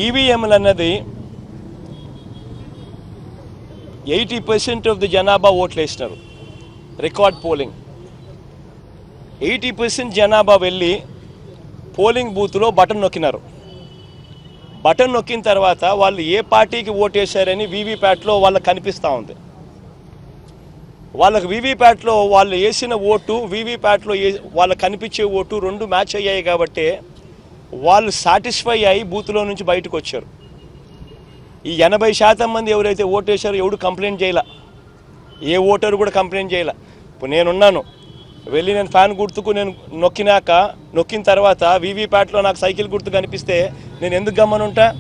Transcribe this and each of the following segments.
ఈవీఎంలు అన్నది 80% of the జనాభా ఓట్లు వేసినారు. రికార్డ్ పోలింగ్ 80% జనాభా వెళ్ళి పోలింగ్ బూత్లో బటన్ నొక్కినారు. బటన్ నొక్కిన తర్వాత వాళ్ళు ఏ పార్టీకి ఓటేశారని వీవీప్యాట్లో వాళ్ళకి కనిపిస్తూ ఉంది. వాళ్ళకి వీవీప్యాట్లో వాళ్ళు వేసిన ఓటు వీవీప్యాట్లో వాళ్ళకి కనిపించే ఓటు రెండు మ్యాచ్ అయ్యాయి కాబట్టి వాళ్ళు సాటిస్ఫై అయ్యి బూత్లో నుంచి బయటకు వచ్చారు. ఈ 80% మంది ఎవరైతే ఓటేశారో ఎవడు కంప్లైంట్ చేయాల, ఏ ఓటరు కూడా కంప్లైంట్ చేయాల. ఇప్పుడు నేనున్నాను, వెళ్ళి నేను ఫ్యాన్ గుర్తుకు నేను నొక్కిన తర్వాత వీవీప్యాట్లో నాకు సైకిల్ గుర్తు కనిపిస్తే నేను ఎందుకు గమ్మనుంటాను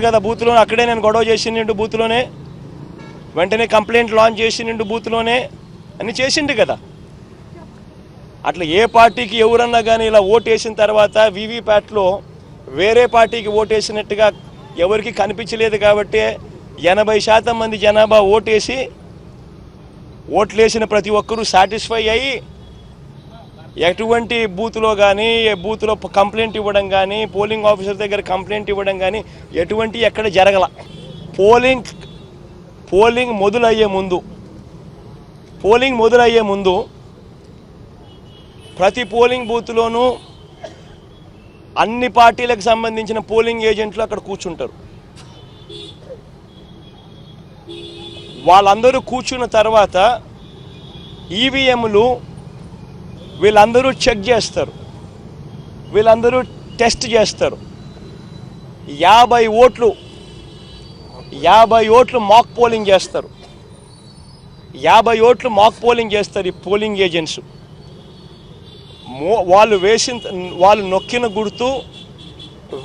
కదా. బూత్లో అక్కడే నేను గొడవ చేసిండు, బూత్లోనే వెంటనే కంప్లైంట్ లాంచ్ చేసిండు, బూత్లోనే అన్ని చేసిండు కదా. అట్లా ఏ పార్టీకి ఎవరన్నా కానీ ఇలా ఓటేసిన తర్వాత వీవీప్యాట్లో వేరే పార్టీకి ఓటేసినట్టుగా ఎవరికి కనిపించలేదు కాబట్టి 80% మంది జనాభా ఓట్లేసిన ప్రతి ఒక్కరూ సాటిస్ఫై అయ్యి ఎటువంటి బూత్లో కానీ బూత్లో కంప్లైంట్ ఇవ్వడం కానీ పోలింగ్ ఆఫీసర్ దగ్గర కంప్లైంట్ ఇవ్వడం కానీ ఎటువంటి ఎక్కడ జరగల. పోలింగ్ మొదలయ్యే ముందు ప్రతి పోలింగ్ బూత్లోనూ అన్ని పార్టీలకు సంబంధించిన పోలింగ్ ఏజెంట్లు అక్కడ కూర్చుంటారు. వాళ్ళందరూ కూర్చున్న తర్వాత ఈవీఎంలు వీళ్ళందరూ చెక్ చేస్తారు, వీళ్ళందరూ టెస్ట్ చేస్తారు. 50 ఓట్లు మాక్ పోలింగ్ చేస్తారు. 50 ఓట్లు మాక్ పోలింగ్ చేస్తారు ఈ పోలింగ్ ఏజెంట్స్. వాళ్ళు నొక్కిన గుర్తు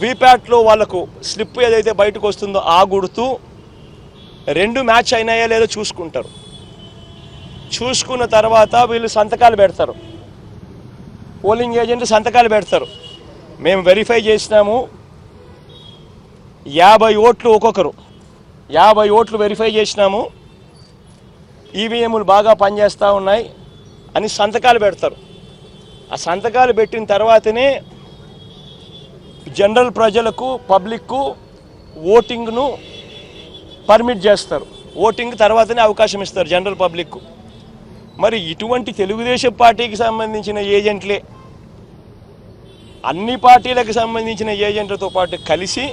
వీప్యాట్లో వాళ్ళకు స్లిప్ ఏదైతే బయటకు వస్తుందో ఆ గుర్తు రెండు మ్యాచ్ అయినాయా లేదో చూసుకుంటారు. చూసుకున్న తర్వాత వీళ్ళు సంతకాలు పెడతారు, పోలింగ్ ఏజెంట్ సంతకాలు పెడతారు. మేము వెరిఫై చేసినాము, 50 ఓట్లు ఒక్కొక్కరు 50 ఓట్లు వెరిఫై చేసినాము, ఈవీఎంలు బాగా పనిచేస్తూ ఉన్నాయి అని సంతకాలు పెడతారు. ఆ సంతకాలు పెట్టిన తర్వాతనే జనరల్ ప్రజలకు పబ్లిక్కు ఓటింగ్ను పర్మిట్ చేస్తారు. ఓటింగ్ తర్వాతనే అవకాశం ఇస్తారు జనరల్ పబ్లిక్కు. మరి ఇటువంటి తెలుగుదేశం పార్టీకి సంబంధించిన ఏజెంట్లే అన్ని పార్టీలకు సంబంధించిన ఏజెంట్లతో పాటు కలిసి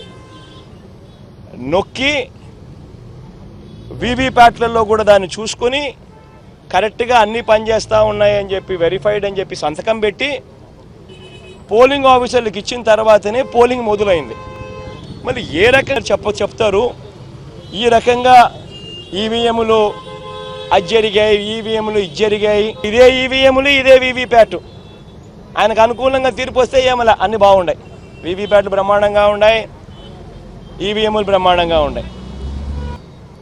నొక్కి వీవీప్యాట్లలో కూడా దాన్ని చూసుకొని కరెక్ట్గా అన్నీ పనిచేస్తూ ఉన్నాయని చెప్పి వెరిఫైడ్ అని చెప్పి సంతకం పెట్టి పోలింగ్ ఆఫీసర్లకు ఇచ్చిన తర్వాతనే పోలింగ్ మొదలైంది. మళ్ళీ ఏ రకంగా చెప్తారు ఈ రకంగా ఈవీఎంలు అది జరిగాయి, ఈవీఎంలు ఇది జరిగాయి, ఇదే ఈవీఎంలు ఇదే వీవీప్యాట్. ఆయనకు అనుకూలంగా తీర్పు వస్తే ఏమలా అన్నీ బాగున్నాయి, వీవీప్యాట్లు బ్రహ్మాండంగా ఉన్నాయి, ఈవీఎంలు బ్రహ్మాండంగా ఉన్నాయి.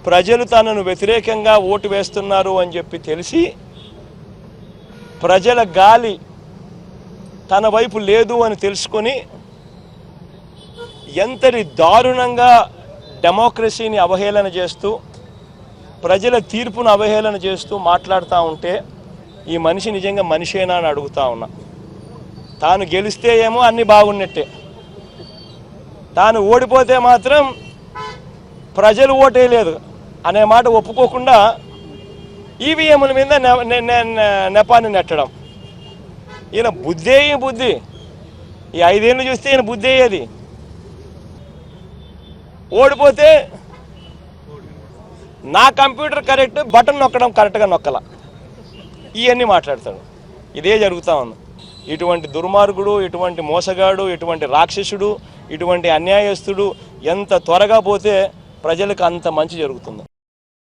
ప్రజలు తనను వ్యతిరేకంగా ఓటు వేస్తున్నారు అని చెప్పి తెలిసి ప్రజల గాలి తన వైపు లేదు అని తెలుసుకొని ఎంతటి దారుణంగా డెమోక్రసీని అవహేళన చేస్తూ ప్రజల తీర్పును అవహేళన చేస్తూ మాట్లాడుతూ ఉంటే ఈ మనిషి నిజంగా మనిషేనా అని అడుగుతా ఉన్నా. తాను గెలిస్తే ఏమో అన్నీ బాగున్నట్టే, తాను ఓడిపోతే మాత్రం ప్రజలు ఓటేయలేదు అనే మాట ఒప్పుకోకుండా ఈవీఎంల మీద నెపాన్ని నెట్టడం. ఈయన బుద్ధి ఈ 5 ఏళ్ళు చూస్తే ఈయన బుద్ధి అయ్యేది. ఓడిపోతే నా కంప్యూటర్ కరెక్ట్, బటన్ నొక్కడం కరెక్ట్గా నొక్కల, ఇవన్నీ మాట్లాడతాడు. ఇదే జరుగుతూ ఉంది. ఇటువంటి దుర్మార్గుడు, ఇటువంటి మోసగాడు, ఇటువంటి రాక్షసుడు, ఇటువంటి అన్యాయస్తుడు ఎంత త్వరగా పోతే ప్రజలకు అంత మంచి జరుగుతుంది.